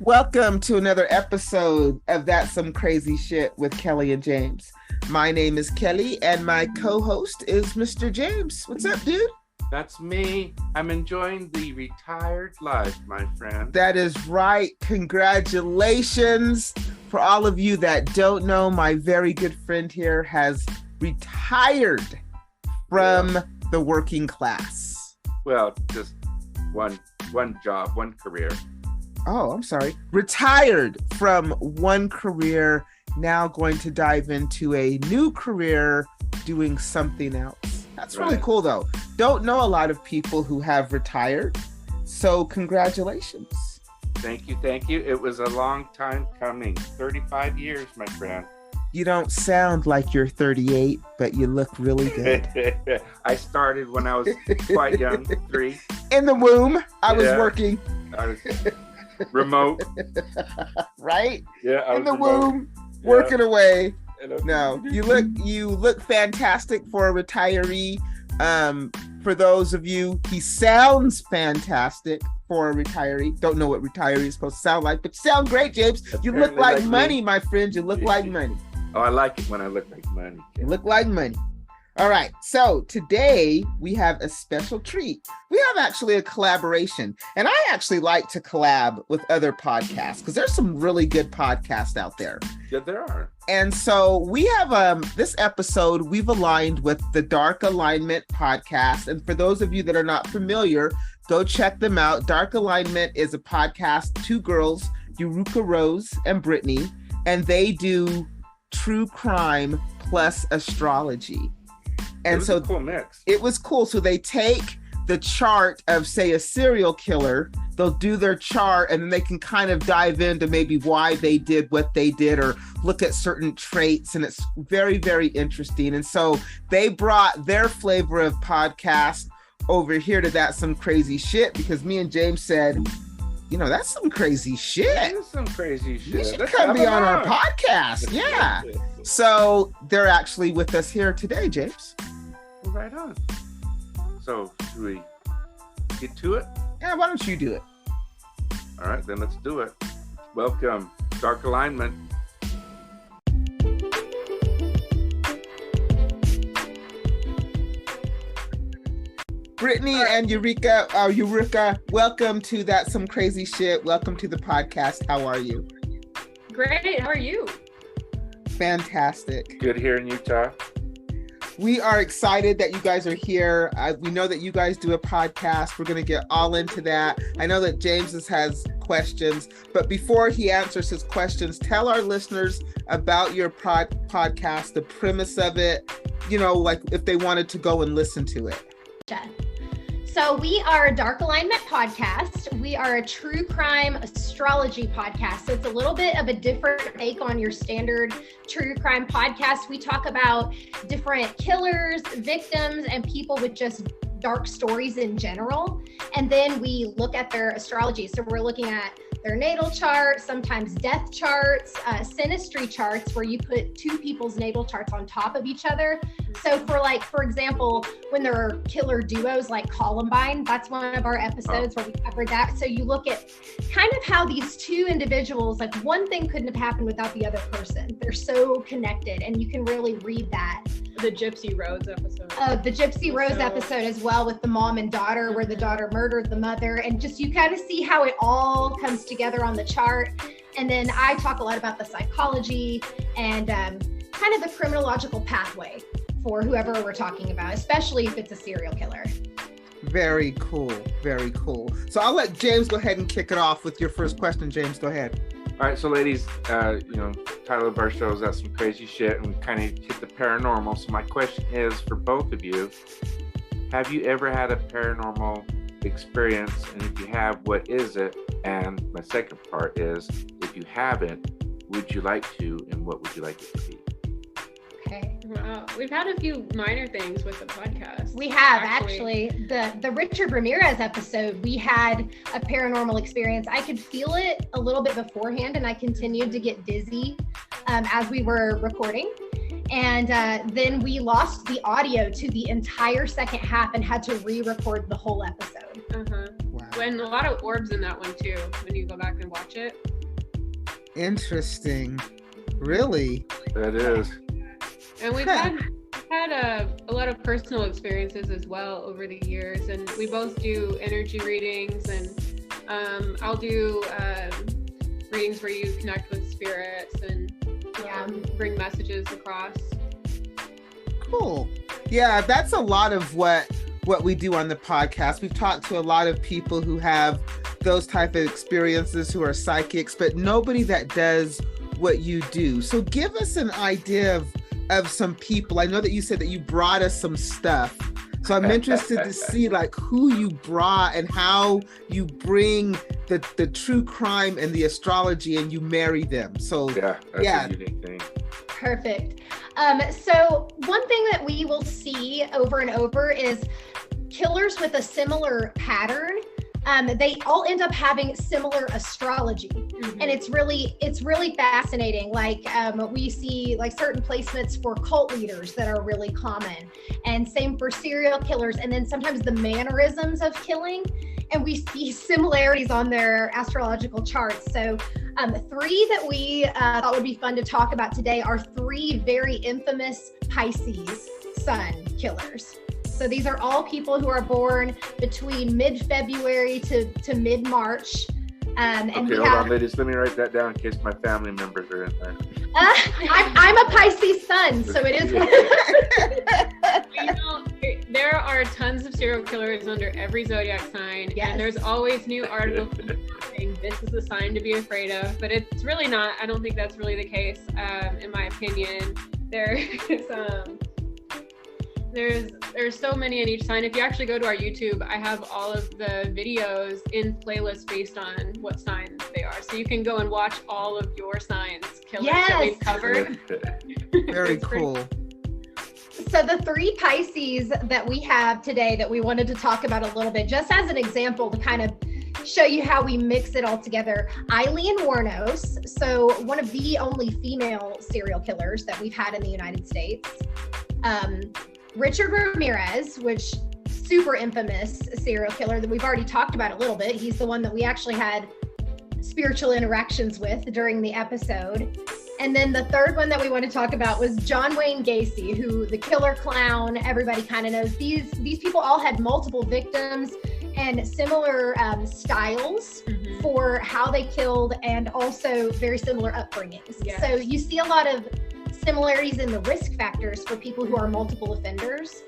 Welcome to another episode of That's Some Crazy Shit with Kelly and James. My name is Kelly and my co-host is Mr. James. What's up, dude? That's me. I'm enjoying the retired life, my friend. That is right. Congratulations. For all of you that don't know, my very good friend here has retired from the working class. Well, just one job, one career. Oh, I'm sorry. Retired from one career, now going to dive into a new career doing something else. That's really cool, though. Don't know a lot of people who have retired, so congratulations. Thank you. It was a long time coming. 35 years, my friend. You don't sound like you're 38, but you look really good. I started when I was quite young, 3. In the womb, I was working. I was remote. Right? Yeah, I was in the remote. Womb, working away. No, you look fantastic for a retiree. For those of you, he sounds fantastic for a retiree. Don't know what retiree is supposed to sound like, but you sound great, James. You look like money, my friend. You look like money. Oh, I like it when I look like money. You look like money. All right, so today we have a special treat. We have actually a collaboration, and I actually like to collab with other podcasts because there's some really good podcasts out there. Yeah, there are. And so we have this episode, we've aligned with the Dark Alignment podcast. And for those of you that are not familiar, go check them out. Dark Alignment is a podcast, 2 girls, Eruca Rose and Brittney, and they do true crime plus astrology. And so cool mix. It was cool. So they take the chart of, say, a serial killer, they'll do their chart, and then they can kind of dive into maybe why they did what they did or look at certain traits. And it's very, very interesting. And so they brought their flavor of podcast over here to That's Some Crazy Shit, because me and James said, you know, that's some crazy shit. That is some crazy shit. You should come be on our podcast. Yeah. So they're actually with us here today, James. Well, right on. So should we get to it? Yeah, why don't you do it? All right, then let's do it. Welcome, Dark Alignment. Brittney and Eruca, welcome to That's Some Crazy Shit. Welcome to the podcast. How are you? Great. How are you? Fantastic. Good here in Utah. We are excited that you guys are here. We know that you guys do a podcast. We're going to get all into that. I know that James has questions, but before he answers his questions, tell our listeners about your podcast, the premise of it, you know, like if they wanted to go and listen to it. So we are a Dark Alignment podcast. We are a true crime astrology podcast. So it's a little bit of a different take on your standard true crime podcast. We talk about different killers, victims, and people with just dark stories in general. And then we look at their astrology. So we're looking at their natal chart, sometimes death charts, synastry charts, where you put 2 people's natal charts on top of each other. So for example, when there are killer duos like Columbine, that's one of our episodes where we covered that. So you look at kind of how these 2 individuals, like one thing couldn't have happened without the other person. They're so connected, and you can really read that. The Gypsy Rose episode. The Gypsy Rose episode as well, with the mom and daughter, where the daughter murdered the mother, and just you kind of see how it all comes together on the chart. And then I talk a lot about the psychology and kind of the criminological pathway for whoever we're talking about, especially if it's a serial killer. Very cool. Very cool. So I'll let James go ahead and kick it off with your first question. James, go ahead. All right, so ladies, title of our show is That's Some Crazy Shit, and we kind of hit the paranormal. So my question is for both of you, have you ever had a paranormal experience? And if you have, what is it? And my second part is, if you haven't, would you like to, and what would you like it to be? Okay. Wow. We've had a few minor things with the podcast. We have actually. The Richard Ramirez episode, we had a paranormal experience. I could feel it a little bit beforehand, and I continued to get dizzy as we were recording. And then we lost the audio to the entire second half and had to re-record the whole episode. Wow. When a lot of orbs in that one too, when you go back and watch it. Interesting. Really? That is. And we've had a lot of personal experiences as well over the years, and we both do energy readings, and I'll do readings where you connect with spirits and bring messages across. Cool. Yeah, that's a lot of what we do on the podcast. We've talked to a lot of people who have those type of experiences, who are psychics, but nobody that does what you do. So give us an idea of some people. I know that you said that you brought us some stuff. So I'm interested to see like who you brought and how you bring the true crime and the astrology and you marry them. So that's a unique thing. Perfect. So one thing that we will see over and over is killers with a similar pattern. They all end up having similar astrology, and it's really fascinating. Like we see like certain placements for cult leaders that are really common, and same for serial killers, and then sometimes the mannerisms of killing, and we see similarities on their astrological charts. So three that we thought would be fun to talk about today are three very infamous Pisces sun killers. So these are all people who are born between mid-February to mid-March. And okay, hold on, ladies. Let me write that down in case my family members are in there. I'm a Pisces sun, so it is. You know, there are tons of serial killers under every zodiac sign, and there's always new articles saying this is a sign to be afraid of, but it's really not. I don't think that's really the case, in my opinion. There's so many in each sign. If you actually go to our YouTube, I have all of the videos in playlists based on what sign they are. So you can go and watch all of your signs killers that we've covered. Very cool. So the three Pisces that we have today that we wanted to talk about a little bit, just as an example to kind of show you how we mix it all together. Aileen Wuornos, so one of the only female serial killers that we've had in the United States. Richard Ramirez, which super infamous serial killer that we've already talked about a little bit. He's the one that we actually had spiritual interactions with during the episode. And then the third one that we want to talk about was John Wayne Gacy, who the killer clown, everybody kind of knows. These people all had multiple victims and similar styles for how they killed, and also very similar upbringings. Yes. So you see a lot of similarities in the risk factors for people who are multiple offenders.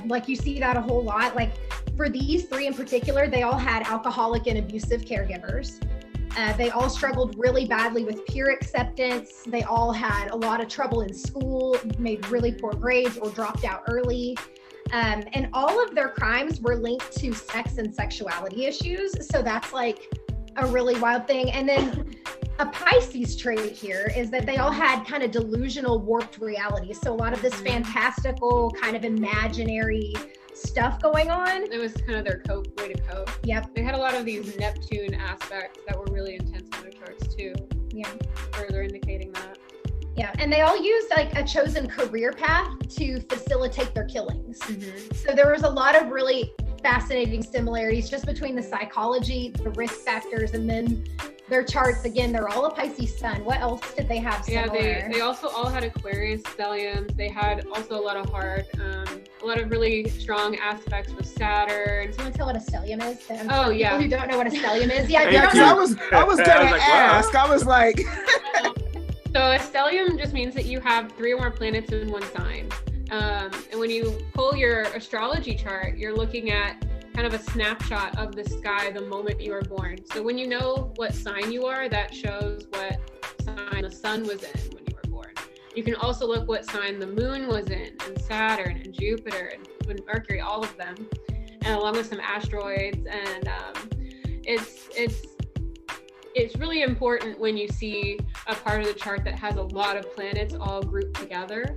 Like you see that a whole lot. Like for these three in particular, they all had alcoholic and abusive caregivers. They all struggled really badly with peer acceptance. They all had a lot of trouble in school, made really poor grades, or dropped out early. And all of their crimes were linked to sex and sexuality issues. So that's like a really wild thing. And then a Pisces trait here is that they all had kind of delusional, warped reality. So a lot of this fantastical kind of imaginary stuff going on. It was kind of their way to cope. Yep. They had a lot of these Neptune aspects that were really intense in their charts too. Yeah. Further indicating that. Yeah, and they all used like a chosen career path to facilitate their killings. So there was a lot of really fascinating similarities just between the psychology, the risk factors, and then their charts. Again, they're all a Pisces sun. What else did they have similar? Yeah, they also all had Aquarius stelliums. They had also a lot of a lot of really strong aspects with Saturn. Do you want to tell what a stellium is? Oh, yeah. People who don't know what a stellium is. Yeah, I was gonna ask. I was like. So a stellium just means that you have 3 or more planets in one sign. And when you pull your astrology chart, you're looking at kind of a snapshot of the sky the moment you were born. So when you know what sign you are, that shows what sign the sun was in when you were born. You can also look what sign the moon was in, and Saturn and Jupiter and Mercury, all of them, and along with some asteroids. And it's really important when you see a part of the chart that has a lot of planets all grouped together,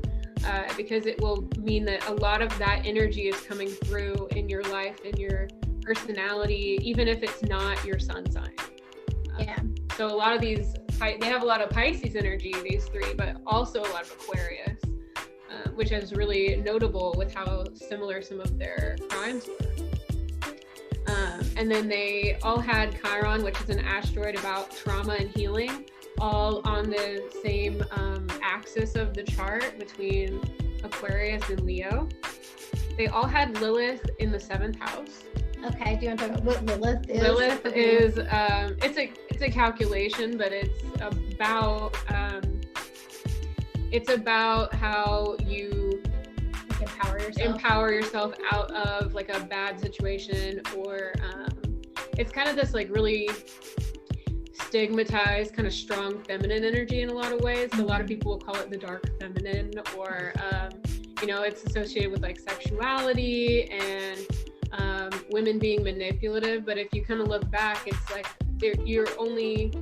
because it will mean that a lot of that energy is coming through in your life, in your personality, even if it's not your sun sign. So a lot of these, they have a lot of Pisces energy, these three, but also a lot of Aquarius, which is really notable with how similar some of their crimes were. And then they all had Chiron, which is an asteroid about trauma and healing, all on the same axis of the chart between Aquarius and Leo. They all had Lilith in the 7th house. Okay, do you want to talk about what Lilith is? Lilith is it's a calculation, but it's about how you empower yourself out of like a bad situation, or it's kind of this like really stigmatized kind of strong feminine energy in a lot of ways. So a lot of people will call it the dark feminine, or it's associated with like sexuality and women being manipulative. But if you kind of look back, it's like you're only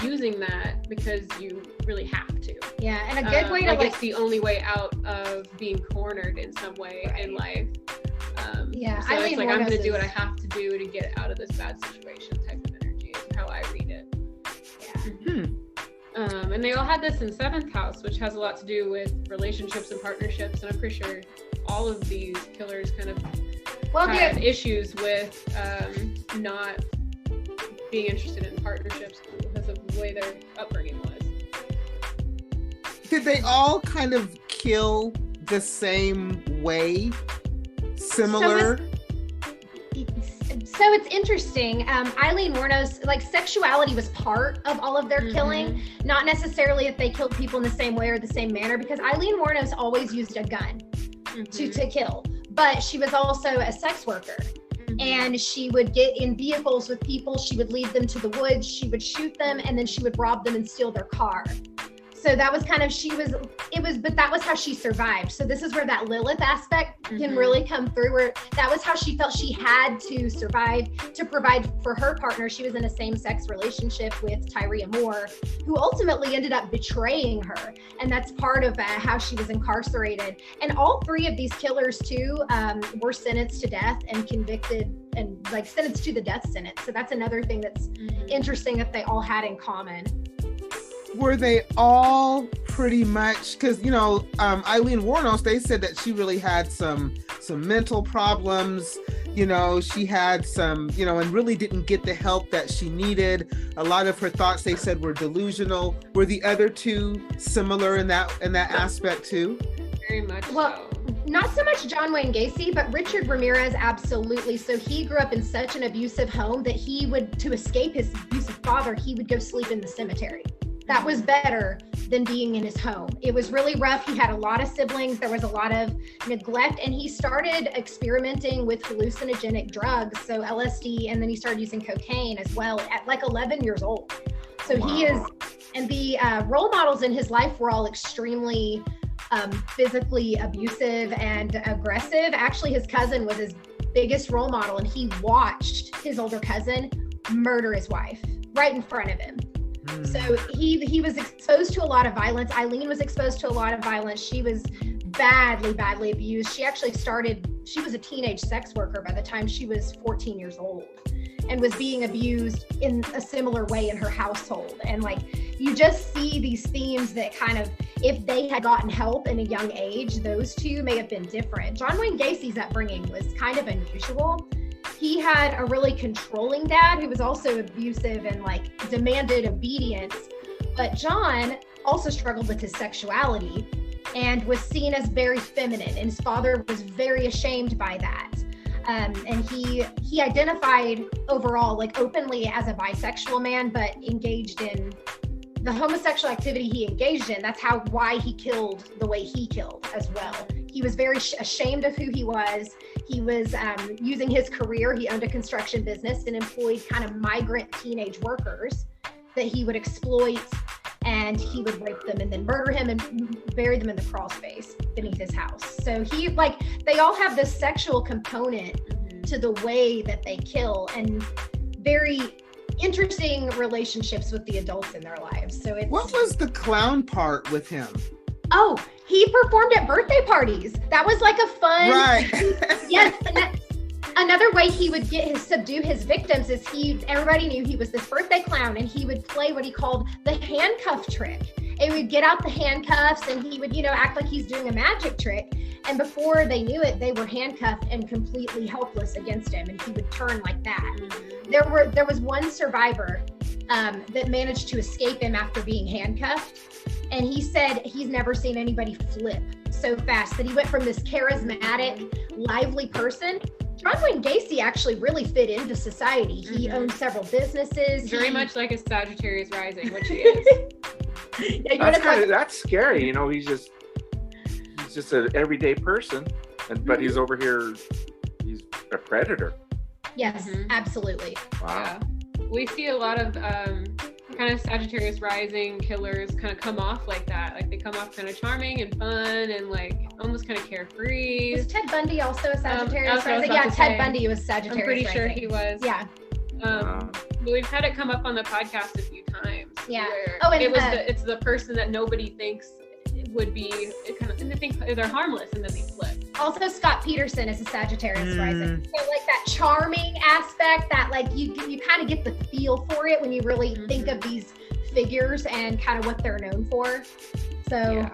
using that because you really have to. Yeah, and a good way to it's the only way out of being cornered in some way in life. So it's like, I'm going to do what I have to do to get out of this bad situation type of energy is how I read it. Yeah. And they all had this in 7th house, which has a lot to do with relationships and partnerships. And I'm pretty sure all of these killers kind of had issues with not being interested in partnerships because of the way their upbringing was. Did they all kind of kill the same way? Similar? So it's interesting. Aileen Wuornos, like sexuality was part of all of their killing, not necessarily if they killed people in the same way or the same manner, because Aileen Wuornos always used a gun to kill, but she was also a sex worker. And she would get in vehicles with people, she would lead them to the woods, she would shoot them, and then she would rob them and steal their car. So that was kind of, but that was how she survived. So this is where that Lilith aspect can really come through, where that was how she felt she had to survive to provide for her partner. She was in a same-sex relationship with Tyria Moore, who ultimately ended up betraying her. And that's part of how she was incarcerated. And all 3 of these killers too were sentenced to death and convicted and like sentenced to the death sentence. So that's another thing that's interesting that they all had in common. Were they all pretty much, because Aileen Wuornos, they said that she really had some mental problems, she had some, and really didn't get the help that she needed. A lot of her thoughts, they said, were delusional. Were the other 2 similar in that aspect too? Very much so. Not so much John Wayne Gacy, but Richard Ramirez, absolutely. So he grew up in such an abusive home that he would, to escape his abusive father, he would go sleep in the cemetery. That was better than being in his home. It was really rough. He had a lot of siblings. There was a lot of neglect, and he started experimenting with hallucinogenic drugs, so LSD, and then he started using cocaine as well at like 11 years old. So he is, and the role models in his life were all extremely physically abusive and aggressive. Actually, his cousin was his biggest role model, and he watched his older cousin murder his wife right in front of him. So he was exposed to a lot of violence. Aileen was exposed to a lot of violence. She was badly abused. She actually she was a teenage sex worker by the time she was 14 years old and was being abused in a similar way in her household. And like, you just see these themes that kind of, if they had gotten help in a young age, those 2 may have been different. John Wayne Gacy's upbringing was kind of unusual. He had a really controlling dad who was also abusive and like demanded obedience. But John also struggled with his sexuality and was seen as very feminine. And his father was very ashamed by that. And he identified overall like openly as a bisexual man, but engaged in the homosexual activity he engaged in. That's why he killed the way he killed as well. He was very ashamed of who he was. He was using his career. He owned a construction business and employed kind of migrant teenage workers that he would exploit, and he would rape them and then murder him and bury them in the crawl space beneath his house. So they all have this sexual component to the way that they kill, and very interesting relationships with the adults in their lives. So what was the clown part with him? Oh, he performed at birthday parties. That was like a fun. Right. Yes. And another way he would subdue his victims is everybody knew he was this birthday clown, and he would play what he called the handcuff trick. It would get out the handcuffs, and he would, act like he's doing a magic trick. And before they knew it, they were handcuffed and completely helpless against him, and he would turn like that. There was one survivor that managed to escape him after being handcuffed. And he said he's never seen anybody flip so fast, that he went from this charismatic, lively person. John Wayne Gacy actually really fit into society. He owned several businesses. Very much like a Sagittarius rising, which he is. Yeah, that's scary. You know, he's just an everyday person, but he's over here. He's a predator. Yes, absolutely. Wow. Yeah. We see a lot of kind of Sagittarius rising killers kind of come off like that. Like they come off kind of charming and fun and like almost kind of carefree. Was Ted Bundy also a Sagittarius rising? Yeah, Ted Bundy was Sagittarius I'm pretty sure rising. he was. Yeah. But we've had it come up on the podcast a few times. Yeah. And it's the person that nobody thinks would be and they think they're harmless and then they flip. Also, Scott Peterson is a Sagittarius rising. So like that charming aspect, that like you kind of get the feel for it when you really think of these figures and kind of what they're known for. So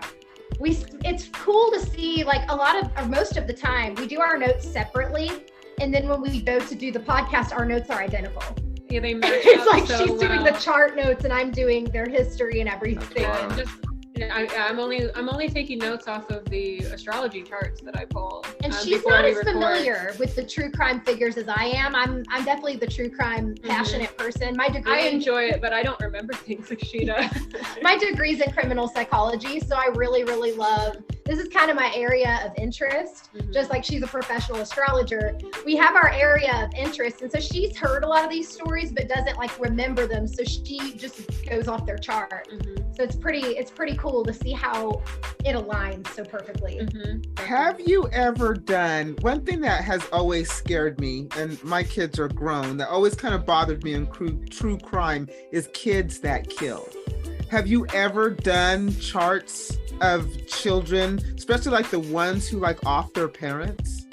it's cool to see, like a lot of, or most of the time, we do our notes separately, and then when we go to do the podcast, our notes are identical. Yeah, they match It's up like so she's doing the well. chart notes and I'm doing their history and everything. Wow. I'm only taking notes off of the astrology charts that I pull. And she's before not we as record. familiar with the true crime figures as I am. I'm definitely the true crime passionate person. My degree, I enjoy it, but I don't remember things like she does. my degree's in criminal psychology, so I really, really love. This is kind of my area of interest. Just like she's a professional astrologer, we have our area of interest, and so she's heard a lot of these stories, but doesn't like remember them. So she just goes off their chart. So it's pretty cool to see how it aligns so perfectly. Have you ever done one thing that has always scared me, and my kids are grown, that always kind of bothered me in true crime is kids that kill. Have you ever done charts of children, especially like the ones who like off their parents?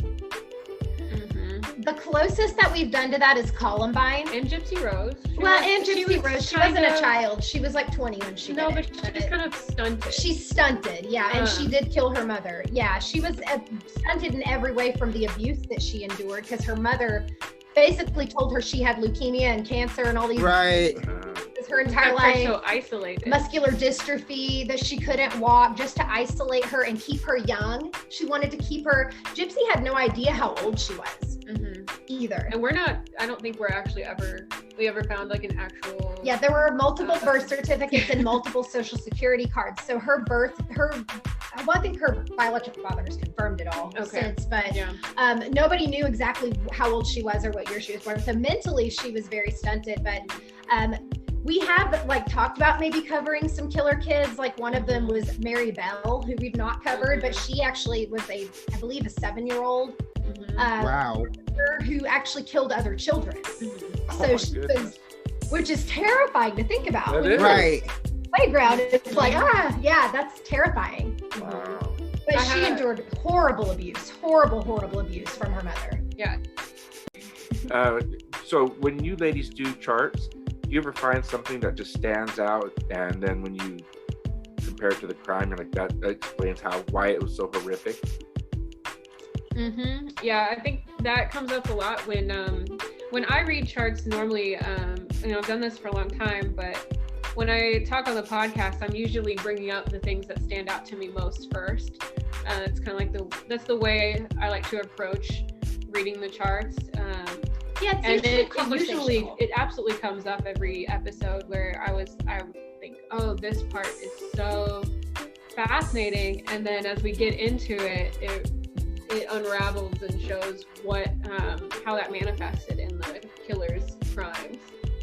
The closest that we've done to that is Columbine. And Gypsy Rose. Gypsy Rose. She wasn't a child. She was like 20 when she did it. But she was kind of stunted. She's stunted, yeah, and she did kill her mother. Yeah, she was stunted in every way from the abuse that she endured, because her mother basically told her she had leukemia and cancer and all these. Right. Her entire life. So isolated. Muscular dystrophy, that she couldn't walk, just to isolate her and keep her young. She wanted to keep her. Gypsy had no idea how old she was either. And I don't think we ever found like an actual. Yeah, there were multiple birth certificates and multiple social security cards. So I think her biological father has confirmed it all since, but nobody knew exactly how old she was or what year she was born. So mentally she was very stunted, but we have like talked about maybe covering some killer kids. Like one of them was Mary Bell, who we've not covered, but she actually was I believe a 7-year-old who actually killed other children. So she was, which is terrifying to think about. Right. Playground, it's like, that's terrifying. Wow. But she endured horrible abuse from her mother. Yeah. So when you ladies do charts, do you ever find something that just stands out, and then when you compare it to the crime, you're like, that explains why it was so horrific? Yeah, I think that comes up a lot when I read charts. Normally, I've done this for a long time, but when I talk on the podcast, I'm usually bringing up the things that stand out to me most first. It's kind of like that's the way I like to approach reading the charts. It absolutely comes up every episode where I think, oh, this part is so fascinating, and then as we get into it, it unravels and shows how that manifested in the killer's crimes.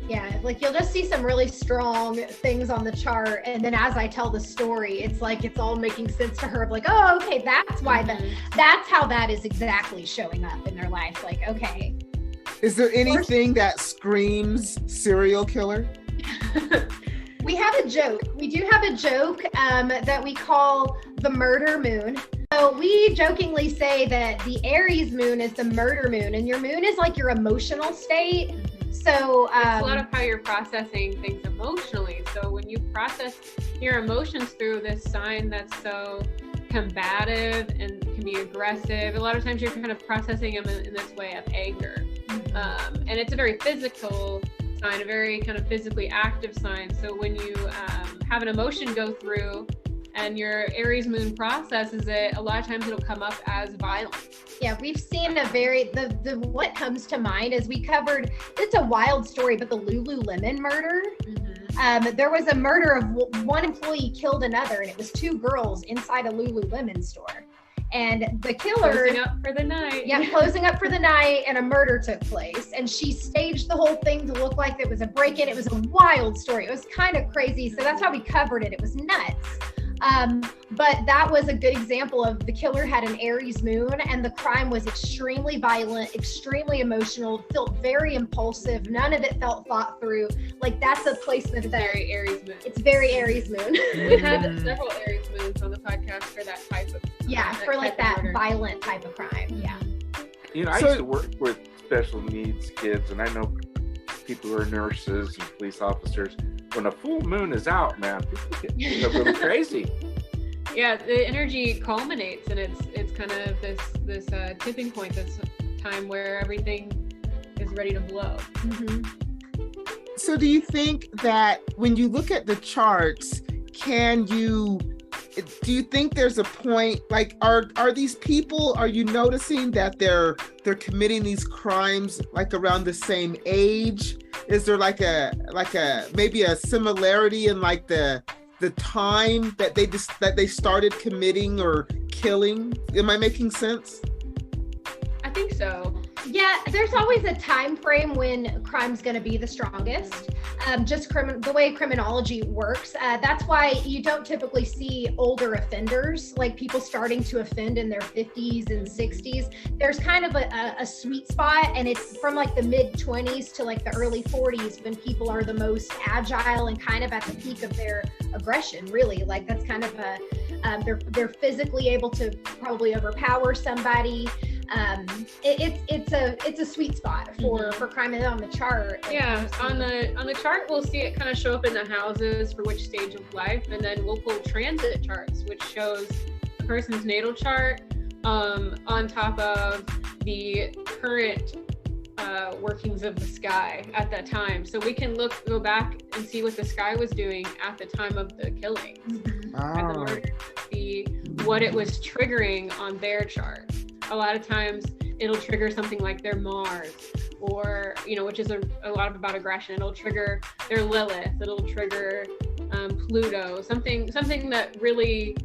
Yeah, like you'll just see some really strong things on the chart, and then as I tell the story, it's like it's all making sense to her of like, oh, okay, that's why that's how that is exactly showing up in their life. Like, okay. Is there anything that screams serial killer? We have a joke. We do have a joke that we call the murder moon. So we jokingly say that the Aries moon is the murder moon, and your moon is like your emotional state. So it's a lot of how you're processing things emotionally. So when you process your emotions through this sign that's so combative and can be aggressive, a lot of times you're kind of processing them in this way of anger. And it's a very physical sign, a very kind of physically active sign. So when you have an emotion go through and your Aries moon processes it, a lot of times it'll come up as violent. Yeah, we've seen what comes to mind is we covered, it's a wild story, but the Lululemon murder. There was a murder of one employee killed another, and it was two girls inside a Lululemon store. And the killer closing up for the night. Yeah, closing up for the night, and a murder took place. And she staged the whole thing to look like it was a break-in. It was a wild story. It was kind of crazy. So that's why we covered it. It was nuts. But that was a good example of the killer had an Aries moon, and the crime was extremely violent, extremely emotional, felt very impulsive. None of it felt thought through. Like, that's a placement that Very Aries moon. It's very Aries moon. We had several Aries moons on the podcast for that type of for like that murder. Violent type of crime. Yeah. You know, I used to work with special needs kids, and I know people who are nurses and police officers. When a full moon is out, man, people get a little crazy. Yeah, the energy culminates, and it's kind of this tipping point, this time where everything is ready to blow. So do you think that when you look at the charts, do you think there's a point, like, are these people, are you noticing that they're committing these crimes like around the same age? Is there like a maybe a similarity in like the time that they started committing or killing? Am I making sense? I think so. Yeah, there's always a time frame when crime's going to be the strongest. The way criminology works. That's why you don't typically see older offenders, like people starting to offend in their 50s and 60s. There's kind of a sweet spot, and it's from like the mid 20s to like the early 40s when people are the most agile and kind of at the peak of their aggression, really. Like, that's kind of they're physically able to probably overpower somebody. It's a sweet spot for crime on the chart. Yeah, on the chart we'll see it kind of show up in the houses for which stage of life, and then we'll pull transit charts, which shows the person's natal chart on top of the current workings of the sky at that time. So we can go back and see what the sky was doing at the time of the killing and the murder, see what it was triggering on their chart. A lot of times it'll trigger something like their Mars, or, which is a lot about aggression. It'll trigger their Lilith. It'll trigger Pluto, something that really,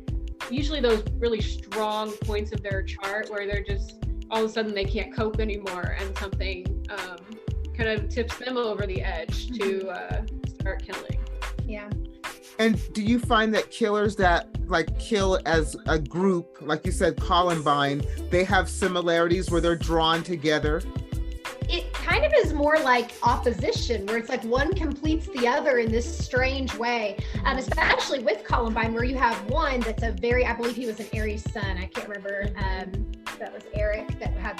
usually those really strong points of their chart where they're just, all of a sudden they can't cope anymore, and something kind of tips them over the edge to start killing. Yeah. And do you find that killers that like kill as a group, like you said, Columbine, they have similarities where they're drawn together? It kind of is more like opposition, where it's like one completes the other in this strange way. Especially with Columbine, where you have one that's I believe he was an Aries sun. I can't remember. That was Eric that had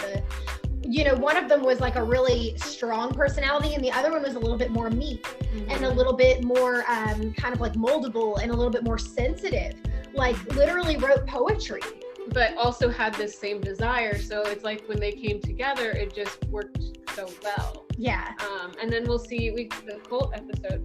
one of them was like a really strong personality, and the other one was a little bit more meek and a little bit more kind of like moldable and a little bit more sensitive, like literally wrote poetry. But also had this same desire. So it's like when they came together, it just worked so well. Yeah. And then we'll see the cult episode.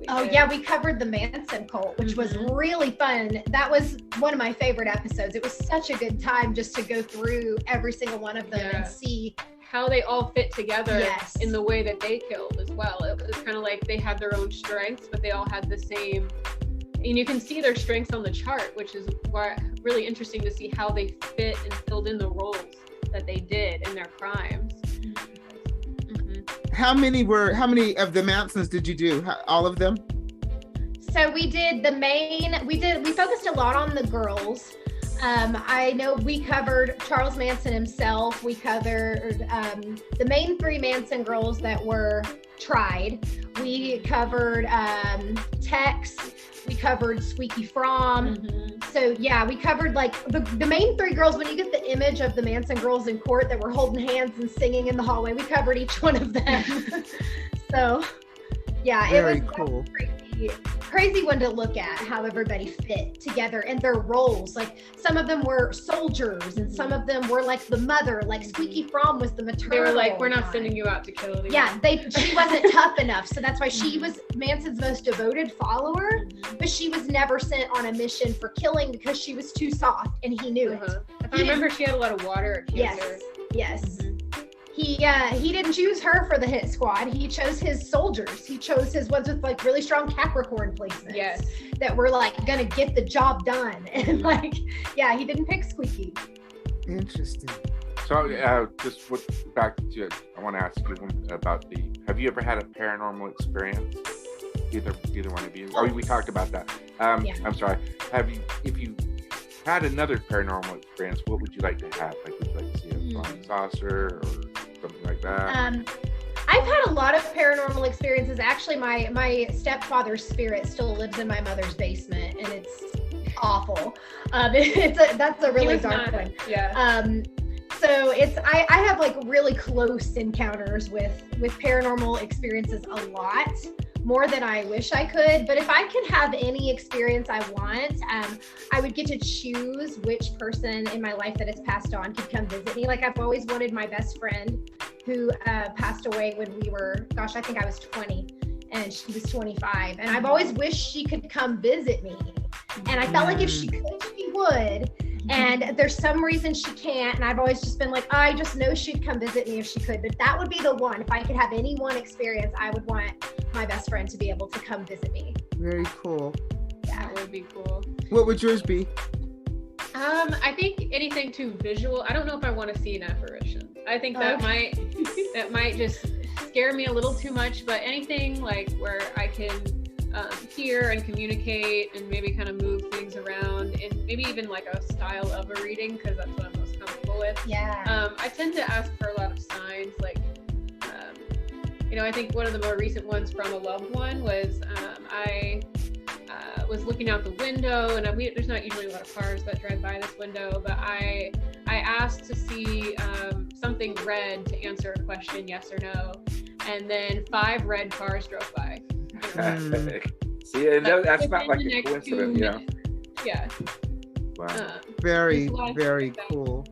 We covered the Manson cult, which was really fun. That was one of my favorite episodes. It was such a good time just to go through every single one of them and see how they all fit together in the way that they killed as well. It was kind of like they had their own strengths, but they all had the same, and you can see their strengths on the chart, which is really interesting to see how they fit and filled in the roles that they did in their crimes. How many of the Mansons did you do? All of them? So we did we focused a lot on the girls. I know we covered Charles Manson himself. We covered the main three Manson girls that were tried. We covered Tex. We covered Squeaky Fromm. So yeah, we covered like the main three girls. When you get the image of the Manson girls in court that were holding hands and singing in the hallway, we covered each one of them. So yeah, Very it was cool. crazy. crazy one to look at, how everybody fit together and their roles. Like some of them were soldiers and some of them were like the mother, like Squeaky Fromm was the maternal. They were like, we're not sending you out to kill anyone. Yeah, she wasn't tough enough. So that's why she was Manson's most devoted follower, but she was never sent on a mission for killing because she was too soft and he knew it. I remember she had a lot of water cancer. Yes. He didn't choose her for the hit squad. He chose his soldiers. He chose his ones with like really strong Capricorn placements. Yes. That were like gonna get the job done. And like, yeah, he didn't pick Squeaky. Interesting. So just back to it, I want to ask you about have you ever had a paranormal experience? Either one of you. Oh, we talked about that. Yeah. I'm sorry. If you had another paranormal experience, what would you like to have? Like, would you like to see a flying saucer or something like that? I've had a lot of paranormal experiences. Actually, my stepfather's spirit still lives in my mother's basement, and it's awful. That's a really dark one. Yeah. So I have like really close encounters with paranormal experiences a lot. More than I wish I could, but if I could have any experience I want, I would get to choose which person in my life that has passed on could come visit me. Like I've always wanted my best friend who passed away when we were, I think I was 20 and she was 25. And I've always wished she could come visit me. And I felt like if she could, she would. And there's some reason she can't. And I've always just been like, I just know she'd come visit me if she could. But that would be the one. If I could have any one experience, I would want my best friend to be able to come visit me. Very cool. Yeah. That would be cool. What would yours be? I think anything too visual. I don't know if I want to see an apparition. I think that might just scare me a little too much. But anything like where I can hear and communicate and maybe kind of move things around and maybe even like a style of a reading, because that's what I'm most comfortable with. Yeah. I tend to ask for a lot of signs, like I think one of the more recent ones from a loved one was I was looking out the window, and there's not usually a lot of cars that drive by this window, but I asked to see something red to answer a question, yes or no, and then 5 red cars drove by. See, that's not like a coincidence, Yeah. Wow. Very, very cool.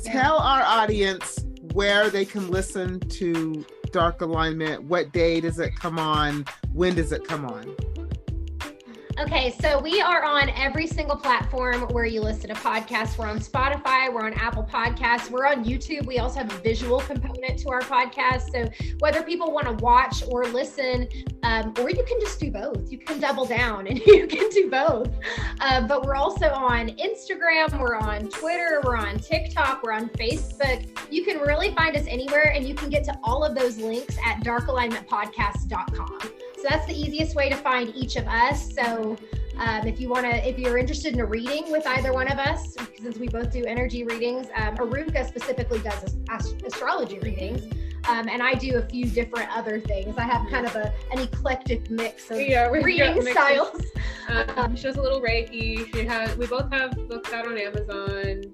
Tell our audience where they can listen to Dark Alignment. What day does it come on? When does it come on? Okay, so we are on every single platform where you listen to podcasts. We're on Spotify, we're on Apple Podcasts, we're on YouTube. We also have a visual component to our podcast. So whether people want to watch or listen, or you can just do both. You can double down and you can do both. But we're also on Instagram, we're on Twitter, we're on TikTok, we're on Facebook. You can really find us anywhere, and you can get to all of those links at darkalignmentpodcast.com. So that's the easiest way to find each of us. So if you're interested in a reading with either one of us, since we both do energy readings, Eruca specifically does astrology readings. And I do a few different other things. I have kind of an eclectic mix of reading styles. She does a little Reiki. We both have books out on Amazon,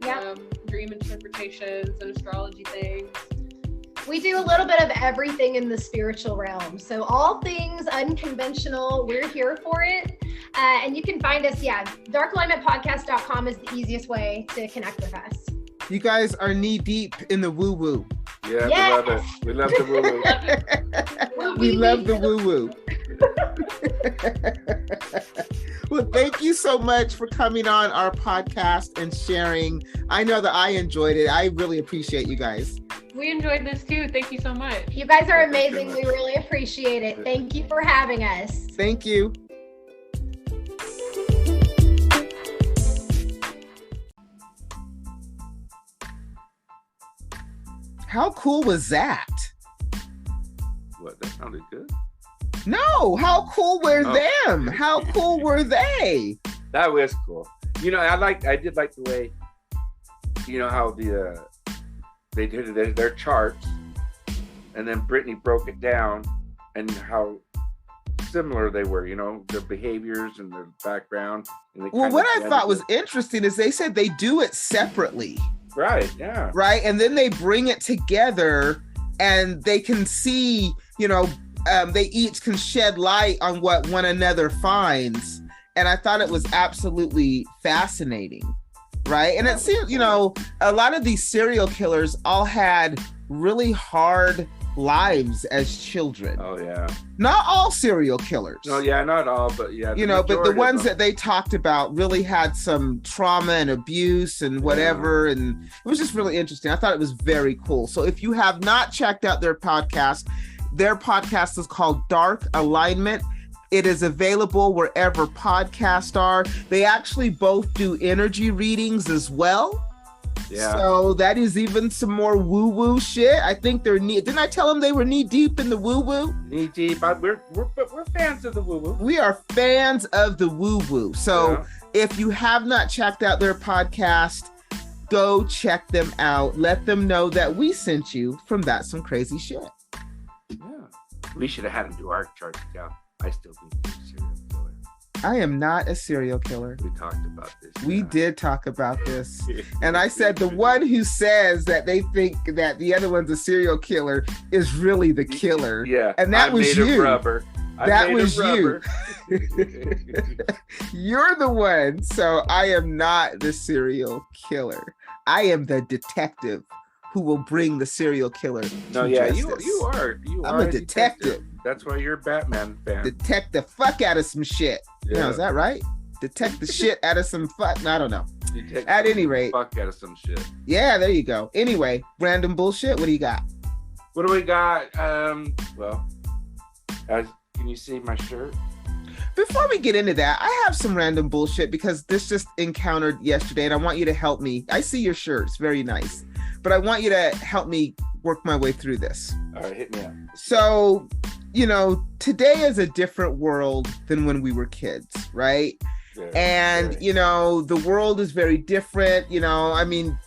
dream interpretations and astrology things. We do a little bit of everything in the spiritual realm. So all things unconventional, we're here for it. And you can find us, darkalignmentpodcast.com is the easiest way to connect with us. You guys are knee deep in the woo-woo. Yeah, Yes. We love it. We love the woo-woo. We love the woo-woo. Well, thank you so much for coming on our podcast and sharing. I know that I enjoyed it. I really appreciate you guys. We enjoyed this too. Thank you so much. You guys are amazing. We really appreciate it. Thank you for having us. Thank you. How cool was that? What? That sounded good. No, how cool were them? How cool were they? That was cool. I did like the way, how they did their charts, and then Brittney broke it down and how similar they were, their behaviors and their background. And well, what I thought was interesting is they said they do it separately. Right, yeah. Right, and then they bring it together and they can see, they each can shed light on what one another finds. And I thought it was absolutely fascinating, right? And it seems, you know, a lot of these serial killers all had really hard lives as children. Oh yeah. Not all serial killers. No, yeah, not all, but yeah. You know, but the ones that they talked about really had some trauma and abuse and whatever. And it was just really interesting. I thought it was very cool. So if you have not checked out their podcast is called Dark Alignment. It is available wherever podcasts are. They actually both do energy readings as well. Yeah. So that is even some more woo-woo shit. I think they're didn't I tell them they were knee deep in the woo-woo? Knee deep. We're fans of the woo-woo. We are fans of the woo-woo. So if you have not checked out their podcast, go check them out. Let them know that we sent you from That's Some Crazy Shit. Yeah. We should have had them do our chart account. I still think you're a serial killer. I am not a serial killer. We talked about this. We did talk about this. And I said the one who says that they think that the other one's a serial killer is really the killer. Yeah. And that was you. That was you. You're the one. So I am not the serial killer. I am the detective who will bring the serial killer to justice. You are. I'm a detective. That's why you're a Batman fan. Detect the fuck out of some shit. Yeah. Now, is that right? Detect the shit out of some fuck. No, I don't know. At any rate. Fuck out of some shit. Yeah, there you go. Anyway, random bullshit. What do you got? What do we got? Well, can you see my shirt? Before we get into that, I have some random bullshit because this just encountered yesterday and I want you to help me. I see your shirt. It's very nice. But I want you to help me work my way through this. All right, hit me up. So, you know, today is a different world than when we were kids, right? Yeah, and, you know, the world is very different. You know, I mean,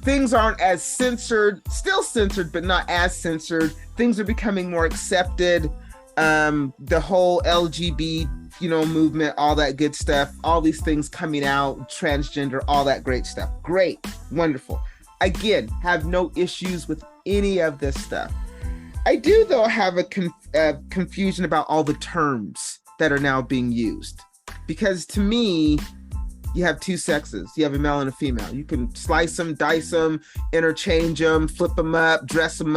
things aren't as censored, still censored, but not as censored. Things are becoming more accepted. The whole LGBT, you know, movement, all that good stuff, all these things coming out, transgender, all that great stuff. Great, wonderful. Again, have no issues with any of this stuff. I do, though, have a confusion about all the terms that are now being used. Because to me, you have two sexes. You have a male and a female. You can slice them, dice them, interchange them, flip them up, dress them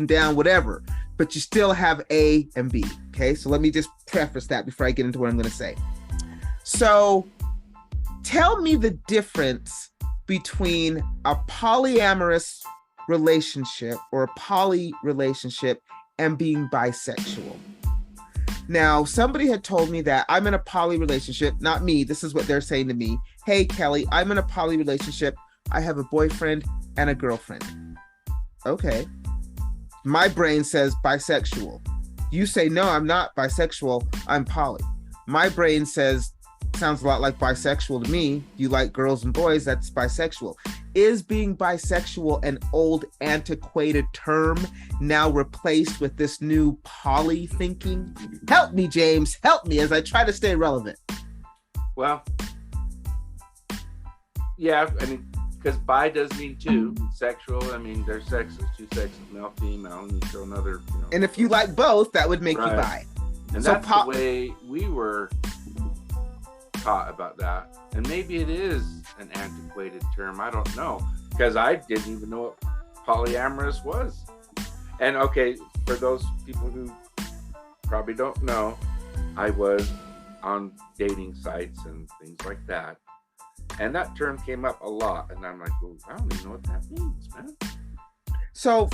down, whatever. But you still have A and B, okay? So let me just preface that before I get into what I'm going to say. So tell me the difference between a polyamorous relationship or a poly relationship and being bisexual. Now, somebody had told me that I'm in a poly relationship, not me. This is what they're saying to me. Hey, Kelly, I'm in a poly relationship. I have a boyfriend and a girlfriend. Okay. My brain says bisexual. You say, no, I'm not bisexual. I'm poly. My brain says, sounds a lot like bisexual to me. You like girls and boys, that's bisexual. Is being bisexual an old, antiquated term now replaced with this new poly thinking? Help me, James. Help me as I try to stay relevant. Well, yeah, I mean, because bi does mean two. Sexual, I mean, there's sexes, two sexes, male, female, and you show another, you know. And if you like both, that would make you bi. And so that's the way we were taught about that. And maybe it is an antiquated term. I don't know. Because I didn't even know what polyamorous was. And okay, for those people who probably don't know, I was on dating sites and things like that. And that term came up a lot. And I'm like, well, I don't even know what that means, man. So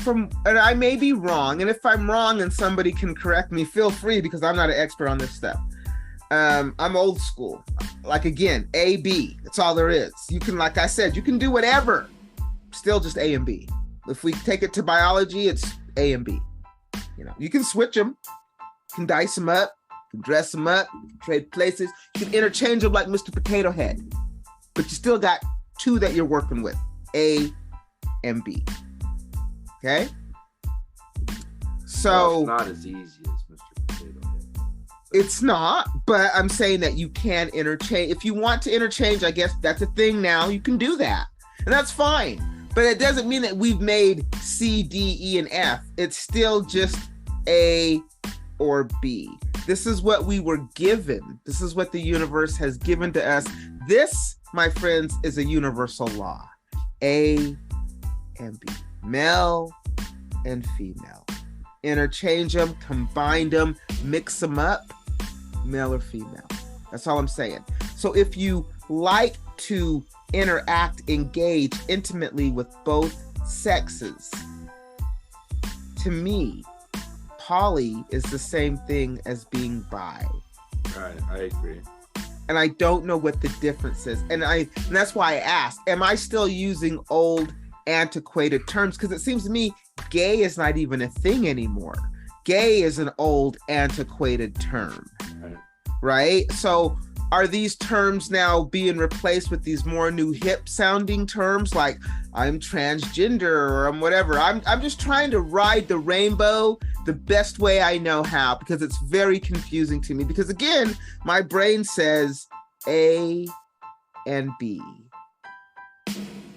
and I may be wrong. And if I'm wrong and somebody can correct me, feel free, because I'm not an expert on this stuff. I'm old school. Like, again, A, B. That's all there is. You can, like I said, you can do whatever. Still just A and B. If we take it to biology, it's A and B. You know, you can switch them. You can dice them up. You can dress them up. You can trade places. You can interchange them like Mr. Potato Head. But you still got two that you're working with. A and B. Okay? So... Well, it's not as easy as Mr. Potato Head. It's not, but I'm saying that you can interchange. If you want to interchange, I guess that's a thing now. You can do that. And that's fine. But it doesn't mean that we've made C, D, E, and F. It's still just A or B. This is what we were given. This is what the universe has given to us. This, my friends, is a universal law. A and B. Male and female. Interchange them, combine them, mix them up, male or female. That's all I'm saying. So if you like to interact, engage intimately with both sexes, to me, poly is the same thing as being bi. Right, I agree. And I don't know what the difference is. And that's why I asked, am I still using old, antiquated terms? Because it seems to me gay is not even a thing anymore. Gay is an old, antiquated term, right? So are these terms now being replaced with these more new hip sounding terms like I'm transgender or I'm whatever? I'm just trying to ride the rainbow the best way I know how, because it's very confusing to me. Because again, my brain says A and B.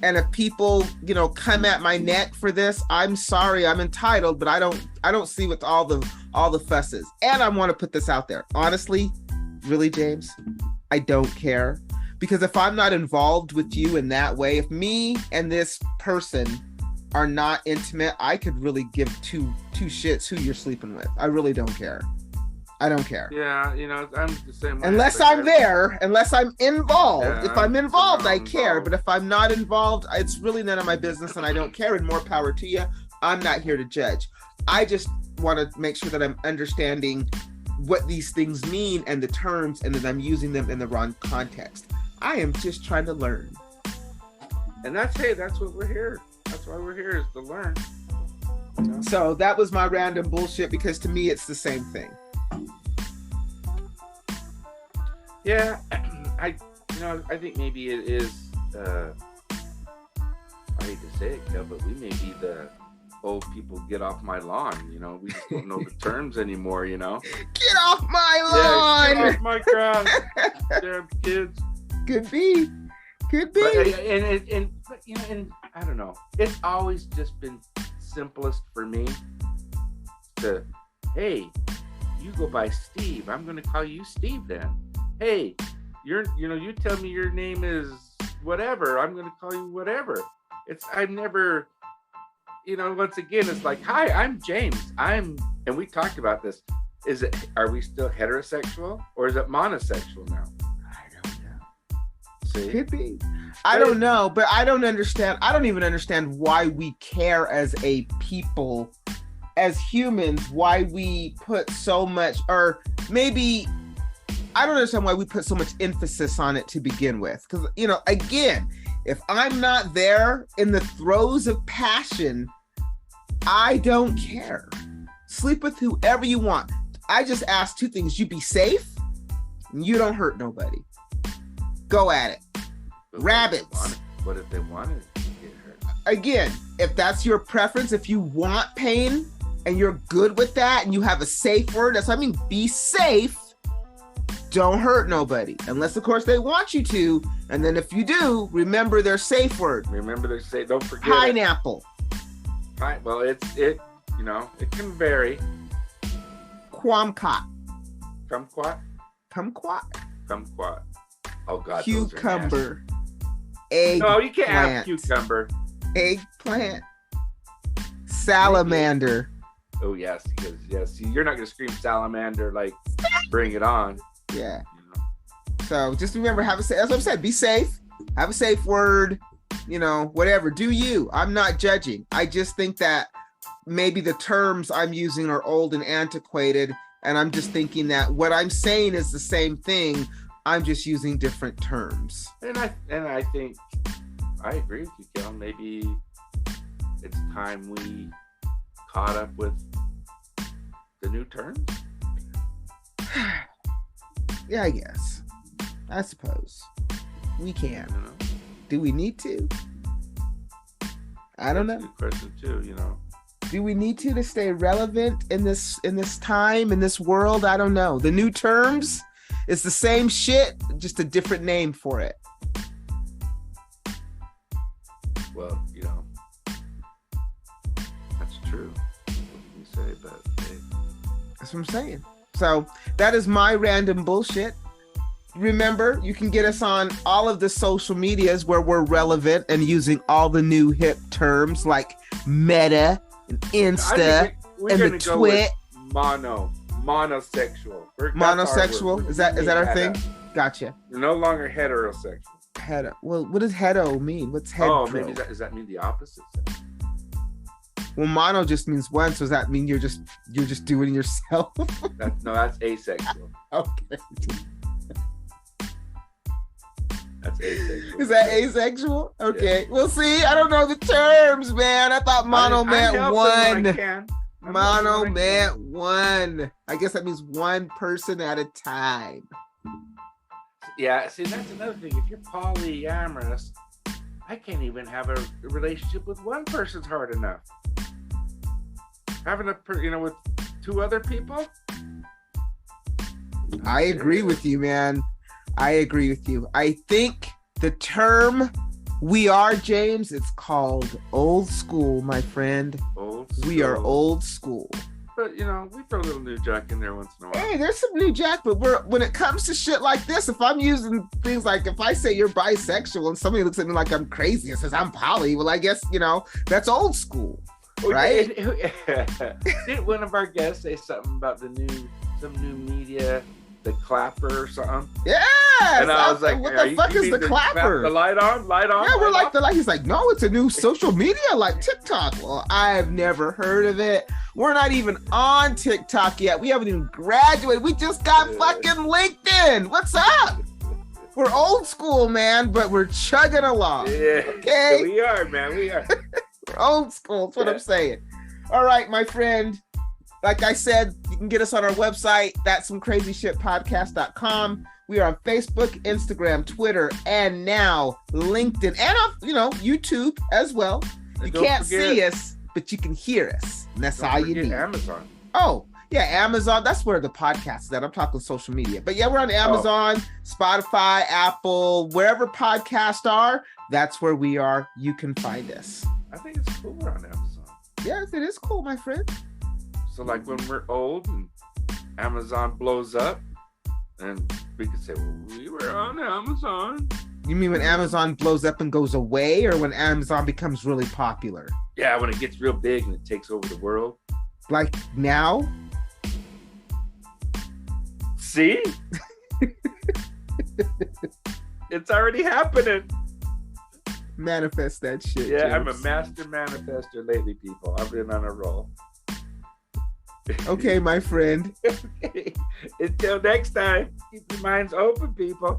And if people, come at my neck for this, I'm sorry, I'm entitled, but I don't see what all the fuss is. And I want to put this out there. Honestly, really, James, I don't care. Because if I'm not involved with you in that way, if me and this person are not intimate, I could really give two shits who you're sleeping with. I really don't care. I don't care. Yeah, I'm the same way. Unless I'm there, unless I'm involved. Yeah, if I'm involved, I care. involved. But if I'm not involved, it's really none of my business and I don't care, and more power to you. I'm not here to judge. I just want to make sure that I'm understanding what these things mean and the terms, and that I'm using them in the wrong context. I am just trying to learn. And that's what we're here. That's why we're here, is to learn. So that was my random bullshit, because to me it's the same thing. Yeah, I think maybe it is, I hate to say it, Kev, but we may be the old people get off my lawn, we just don't know the terms anymore, Get off my lawn! Yeah, get off my grass, damn kids. Could be. But, and I don't know, it's always just been simplest for me to, hey, you go by Steve, I'm going to call you Steve then. Hey, you tell me your name is whatever, I'm going to call you whatever. I've never, once again, it's like, hi, I'm James. And we talked about this. Are we still heterosexual or is it monosexual now? I don't know. See? Could be. I don't know, but I don't understand. I don't even understand why we care as a people, as humans, why we put so much, or maybe I don't understand why we put so much emphasis on it to begin with. Because, again, if I'm not there in the throes of passion, I don't care. Sleep with whoever you want. I just ask two things. You be safe and you don't hurt nobody. Go at it. But Rabbits. What if they wanted to get hurt? Again, if that's your preference, if you want pain and you're good with that and you have a safe word, that's what I mean, be safe. Don't hurt nobody. Unless, of course, they want you to. And then if you do, remember their safe word. Don't forget Pineapple. Right. Well, it can vary. Kumquat. Kumquat? Kumquat. Oh, God. Cucumber. Egg. No, you can't plant. have cucumber. Eggplant. Salamander. Oh, yes. Yes. You're not going to scream salamander like, bring it on. Yeah. So just remember, as I've said, be safe. Have a safe word. Whatever. Do you. I'm not judging. I just think that maybe the terms I'm using are old and antiquated. And I'm just thinking that what I'm saying is the same thing. I'm just using different terms. And I think I agree with you, Kel. Maybe it's time we caught up with the new terms. Yeah, I guess. I suppose. We can. I don't know. Do we need to? I don't That's know. a good question too, Do we need to stay relevant in this time, in this world? I don't know. The new terms, it's the same shit, just a different name for it. Well, that's true. What can you say? But hey. That's what I'm saying. So that is my random bullshit. Remember, you can get us on all of the social medias where we're relevant and using all the new hip terms like Meta and Insta and the Twit. Monosexual. Monosexual? Is that our thing? Gotcha. We're no longer heterosexual. Well, what does hetero mean? What's hetero? Oh, maybe does that mean the opposite? Well, mono just means one, so does that mean you're just doing yourself? That's asexual. Okay. That's asexual. Is that asexual? Okay. Yeah. Well, see, I don't know the terms, man. I thought mono meant one. Mono meant one. I guess that means one person at a time. Yeah, see, that's another thing. If you're polyamorous, I can't even have a relationship with one person's hard enough. Having with two other people? I agree with you, man. I agree with you. I think the term we are, James, it's called old school, my friend. Old school. We are old school. But, we throw a little new jack in there once in a while. Hey, there's some new jack, but when it comes to shit like this, if I'm using things like, if I say you're bisexual and somebody looks at me like I'm crazy and says I'm poly, well, I guess, that's old school, right? Didn't one of our guests say something about some new media, the clapper or something? Yeah. And I was like, what the fuck is the clapper? The light on? Yeah, we're like the light. He's like, no, it's a new social media like TikTok. Well, I've never heard of it. We're not even on TikTok yet. We haven't even graduated. We just got fucking LinkedIn. What's up? We're old school, man, but we're chugging along. Yeah. Okay. We are, man. We are. We're old school. That's what I'm saying. All right, my friend. Like I said, you can get us on our website, that'somecrazyshitpodcast.com. We are on Facebook, Instagram, Twitter, and now LinkedIn, and on, YouTube as well. You can't see us, but you can hear us. And that's all you need. Amazon. Oh, yeah, Amazon. That's where the podcast is at. I'm talking social media. But yeah, we're on Amazon, Spotify, Apple, wherever podcasts are. That's where we are. You can find us. I think it's cool we're on Amazon. Yes, it is cool, my friend. So like when we're old and Amazon blows up, and we could say, well, we were on Amazon. You mean when Amazon blows up and goes away, or when Amazon becomes really popular? Yeah, when it gets real big and it takes over the world. Like now? See? It's already happening. Manifest that shit. Yeah, James. I'm a master manifester lately, people. I've been on a roll. Okay, my friend. Okay. Until next time, keep your minds open, people.